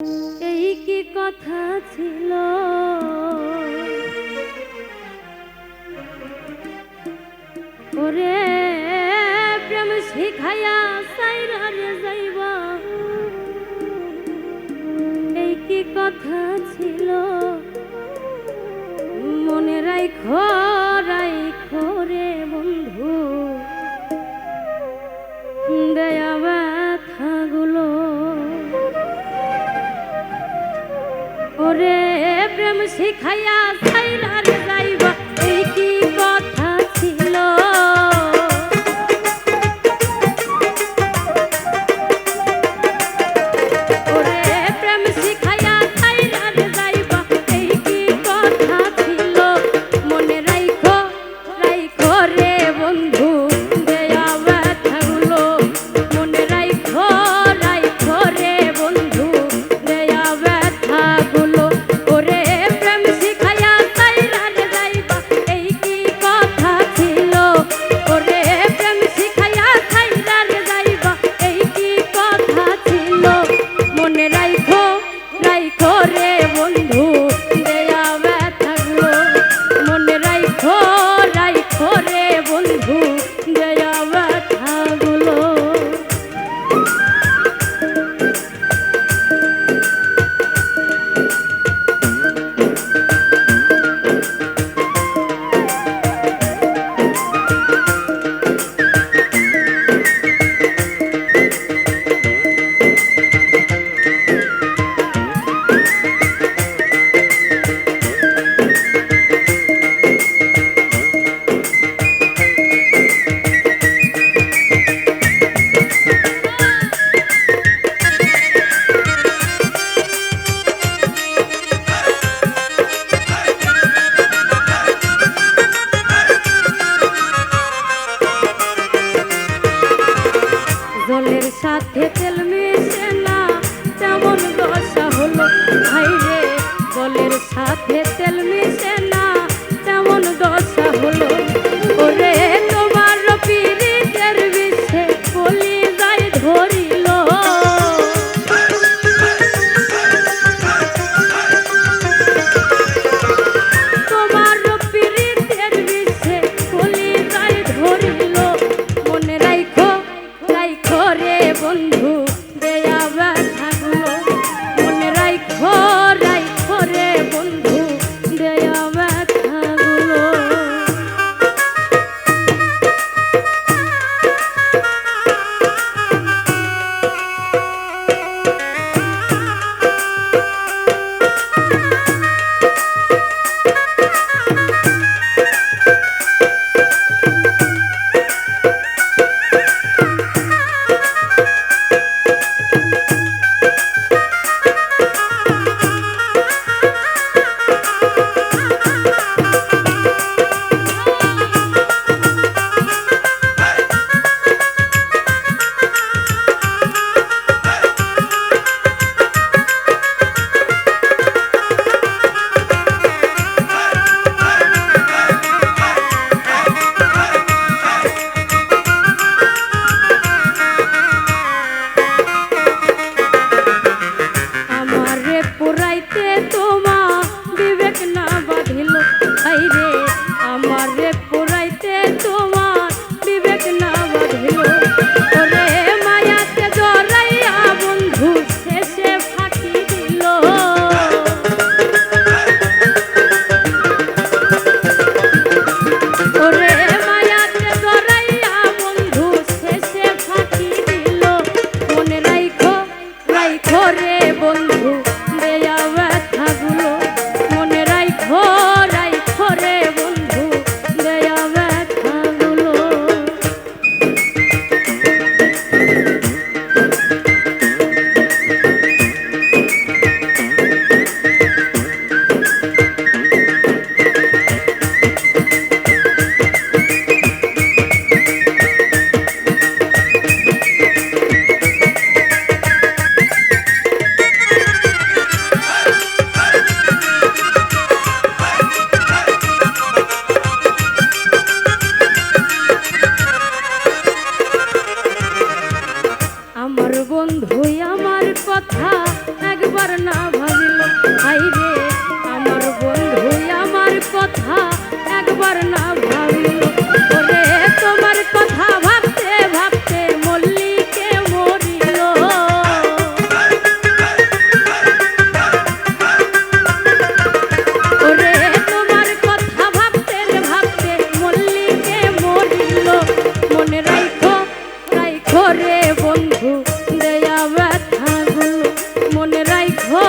এই কি কথা ছিল ওরে প্রেম শিখাইয়া সাইরা রে যাইবা। এই কি কথা ছিল মনে রাইখো রাইখো রে বন্ধু, দেয়া ব্যথাগুলো ওরে প্রেম শিখাইয়া সাইরা রে যাইবা। এই কি কথা ছিল ওরে প্রেম শিখাইয়া সাইরা রে যাইবা। এই কি কথা ছিল মনে রাইখো রাইখো রে বন্ধু, দেয়া ব্যথাগুলো মনে রাইখো রাইখো রে বন্ধু, দেয়া ব্যথাগুলো ওরে প্রেম শিখাইয়া সাইরা রে যাইবা। না ভাবিল হাইরে আমার বন্ধু আমার কথা একবার না ভাবিল ওরে তোমার কথা ভাবতে ভাবতে মল্লিকে মরিল ওরে তোমার কথা ভাবতে ভাবতে মল্লিকে মরিল মনে রাখো রাখো রে বন্ধু দেয়া ব্যথাগুলো মনে রাখো